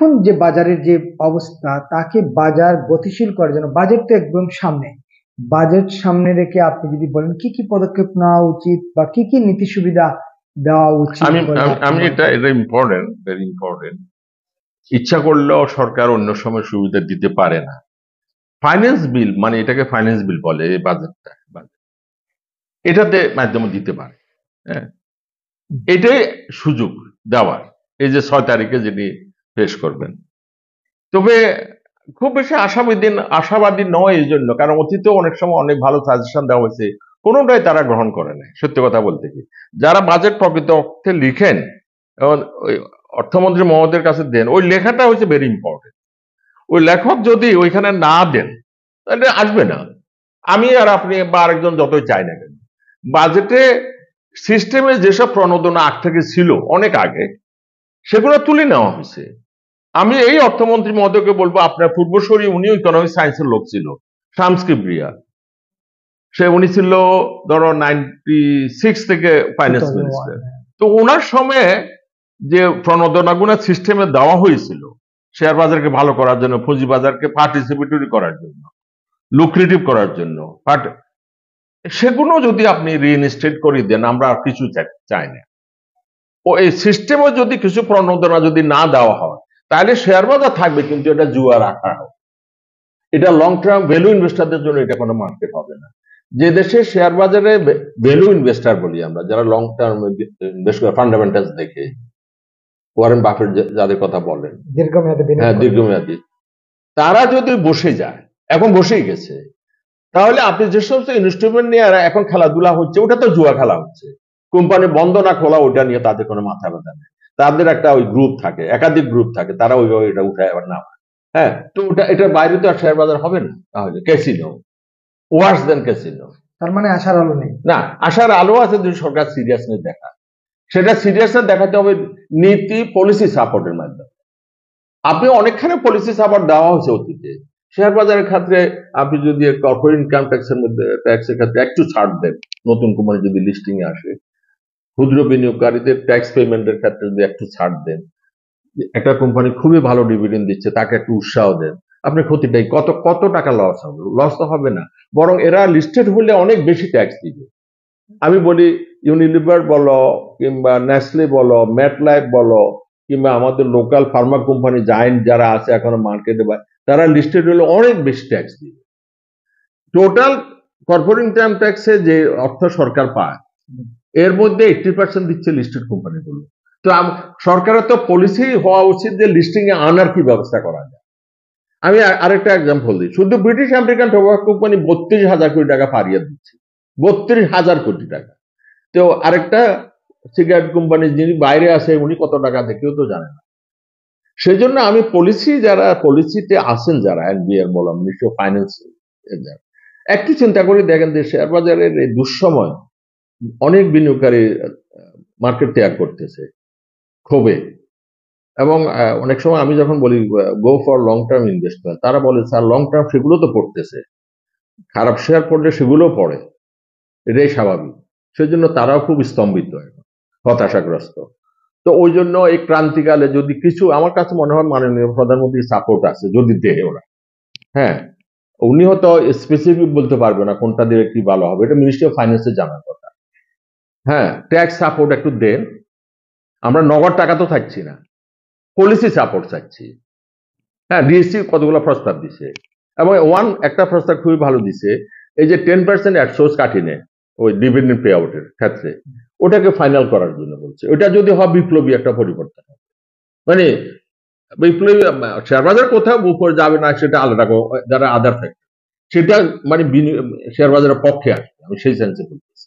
এখন যে বাজারের যে অবস্থা, তাকে বাজার গতিশীল করার জন্য বাজেট তো একদম সামনে, বাজেট সামনে রেখে আপনি যদি বলেন কি কি পদক্ষেপ নেওয়া উচিত বা কি কি নীতি সুবিধা দেওয়া উচিত আমি বলে আমি আপনি আমি মনে এটা করেন? এটা ইম্পর্টেন্ট, ভেরি ইম্পর্টেন্ট। ইচ্ছা করলেও সরকার অন্য সময় সুবিধা দিতে পারে না। ফাইন্যান্স বিল, মানে এটাকে ফাইন্যান্স বিল বলে, এই বাজেটটা, এটাতে মাধ্যমে দিতে পারে। হ্যাঁ, এটাই সুযোগ দেওয়ার, এই যে 6 তারিখে যিনি পেশ করবেন। তবে খুব বেশি আশাবাদী নয় এই জন্য, কারণ অতীতেও অনেক সময় অনেক ভালো সাজেশন দেওয়া হয়েছে, কোনোটাই তারা গ্রহণ করে নাই। সত্যি কথা বলতে কি, যারা বাজেট প্রকৃত অর্থে লিখেন এবং ওই অর্থমন্ত্রী মহোদয়ের কাছে দেন, ওই লেখাটা হচ্ছে ভেরি ইম্পর্টেন্ট। ওই লেখক যদি ওইখানে না দেন তাহলে আসবে না। আমি আর আপনি বা আরেকজন যতই চাই না কেন, বাজেটে সিস্টেমে যেসব প্রণোদনা আগ থেকে ছিল অনেক আগে, সেগুলো তুলে নেওয়া হয়েছে। আমি এই অর্থমন্ত্রী মহোদয়কে বলবো, আপনার পূর্বসূরি উনিও ইকোনমিক সায়েন্সের লোক ছিল, শামস কিবরিয়া। উনি ছিল ধরো 96 থেকে ফাইন্যান্স মিনিস্টার। তো ওনার সময়ে যে প্রণোদনাগুলো সিস্টেমে দেওয়া হয়েছিল শেয়ার বাজারকে ভালো করার জন্য, পুঁজি বাজারকে পার্টিসিপেটরি করার জন্য, লুক্রেটিভ করার জন্য, সেগুলো যদি আপনি রিইনস্টেট করে দেন, আমরা আর কিছু চাই না। ও এই সিস্টেমে যদি কিছু প্রণোদনা যদি না দেওয়া হয়, তাহলে শেয়ার বাজার থাকবে, কিন্তু এটা জুয়া রাখা হবে। এটা লং টার্ম ভ্যালু ইনভেস্টারদের জন্য এটা কোনো মার্কেট হবে না। যে দেশে শেয়ার বাজারে ভ্যালু ইনভেস্টার বলি আমরা, যারা লং টার্ম ইনভেস্ট করে, ফান্ডামেন্টালস দেখে, ওয়ারেন বাফেট যাদের কথা বলেন, হ্যাঁ দীর্ঘমেয়াদী, তারা যদি বসে যায়, এখন বসেই গেছে, তাহলে আপনি যে সমস্ত ইনস্ট্রুমেন্ট নিয়ে এখন খেলাধুলা হচ্ছে, ওটা তো জুয়া খেলা হচ্ছে। কোম্পানি বন্ধ না খোলা, ওটা নিয়ে তাদের কোনো মাথা ব্যথা নেই। তাদের একটা ওই গ্রুপ থাকে, একাধিক গ্রুপ থাকে, তারা ওইভাবে এটা উঠায় আবার নামায়। হ্যাঁ, তো এটার বাইরে তো আর শেয়ার বাজার হবে না। তাহলে ক্যাসিনো, ওয়ার্স দেন ক্যাসিনো। তার মানে আশার আলো নেই? না, আশার আলো আছে যদি সরকার সিরিয়াসনেস দেখা। সেটা সিরিয়াসনেস দেখাতে হবে নীতি পলিসি সাপোর্টের মাধ্যমে। আপনি অনেকখানি পলিসি সাপোর্ট দেওয়া হয়েছে অতীতে। শেয়ার বাজারের ক্ষেত্রে আপনি যদি কর্পোরেট ইনকাম ট্যাক্সের মধ্যে, ট্যাক্সের ক্ষেত্রে একটু ছাড় দেন, নতুন কোম্পানি যদি লিস্টিং এ আসে, ক্ষুদ্র বিনিয়োগকারীদের ট্যাক্স পেমেন্টের ক্ষেত্রে যদি একটু ছাড় দেন, একটা কোম্পানি খুবই ভালো ডিভিডেন্ড দিচ্ছে, তাকে একটু উৎসাহ দেন, আপনি ক্ষতিটাই কত কত টাকা লস হবে? লস তো হবে না, বরং এরা লিস্টেড হলে অনেক বেশি ট্যাক্স দিবে। আমি বলি, ইউনিলিভার বলো, কিংবা নেসলে বলো, ম্যাটলাইফ বলো, কিংবা আমাদের লোকাল ফার্মা কোম্পানি জায়েন্ট যারা আছে এখনো মার্কেটে, তারা লিস্টেড হলে অনেক বেশি ট্যাক্স দিবে। টোটাল কর্পোরেট ইনকাম ট্যাক্সে যে অর্থ সরকার পায়, এর মধ্যে 80% দিচ্ছে লিস্টেড কোম্পানিগুলো। তো সরকারের তো পলিসি হওয়া উচিত যে লিস্টিং এ আনার কি ব্যবস্থা করা যায়। আমি আরেকটা এক্সাম্পল দিই, শুধু ব্রিটিশ আমেরিকান টোবাকো কোম্পানি 32,000 কোটি টাকা ফারিয়ে দিচ্ছে, 32,000 কোটি টাকা। তো আরেকটা সিগারেট কোম্পানি যিনি বাইরে আছে, উনি কত টাকা দেয় কেউ তো জানে না। সেই জন্য আমি যারা পলিসিতে আসেন, যারা এনবিআর বললাম, মিনিস্ট্রি অফ ফাইন্যান্স, একটু চিন্তা করে দেখেন যে শেয়ার বাজারের এই দুঃসময় অনেক বিনিয়োগকারী মার্কেট ত্যাগ করতেছে ক্ষোভে। এবং অনেক সময় আমি যখন বলি go for long term investment, তারা বলে স্যার লং টার্ম সেগুলো তো পড়তেছে, খারাপ শেয়ার পড়লে সেগুলো পড়ে, এটাই স্বাভাবিক। সেজন্য তারাও খুব স্তম্ভিত, এখন হতাশাগ্রস্ত। তো ওই জন্য এই ক্রান্তিকালে যদি কিছু, আমার কাছে মনে হয় মাননীয় প্রধানমন্ত্রীর সাপোর্ট আছে যদি দেয় ওরা। হ্যাঁ, উনি হয়তো স্পেসিফিক বলতে পারবে না কোনটা দিয়ে কি ভালো হবে, এটা মিনিস্ট্রি অফ ফাইন্যান্সের জানার কথা। হ্যাঁ, ট্যাক্স সাপোর্ট একটু দেন, আমরা নগদ টাকা তো থাকছি না, পলিসি সাপোর্ট চাচ্ছি। হ্যাঁ, ডিএসসি কতগুলো প্রস্তাব দিছে, এবং একটা প্রস্তাব খুবই ভালো দিছে, এই যে 10% অ্যাডসোর্স কাটিনে ওই ডিভিডেন্ড পে আউটের ক্ষেত্রে, ওটাকে ফাইনাল করার জন্য বলছে। ওটা যদি হয় বিপ্লবী একটা পরিবর্তন হবে, মানে বিপ্লবী। শেয়ার বাজার কোথাও উপরে যাবে না সেটা আলাদা, যারা আদার থাকে সেটা মানে শেয়ার বাজারের পক্ষে আসবে, আমি সেই সেন্সে বলছি।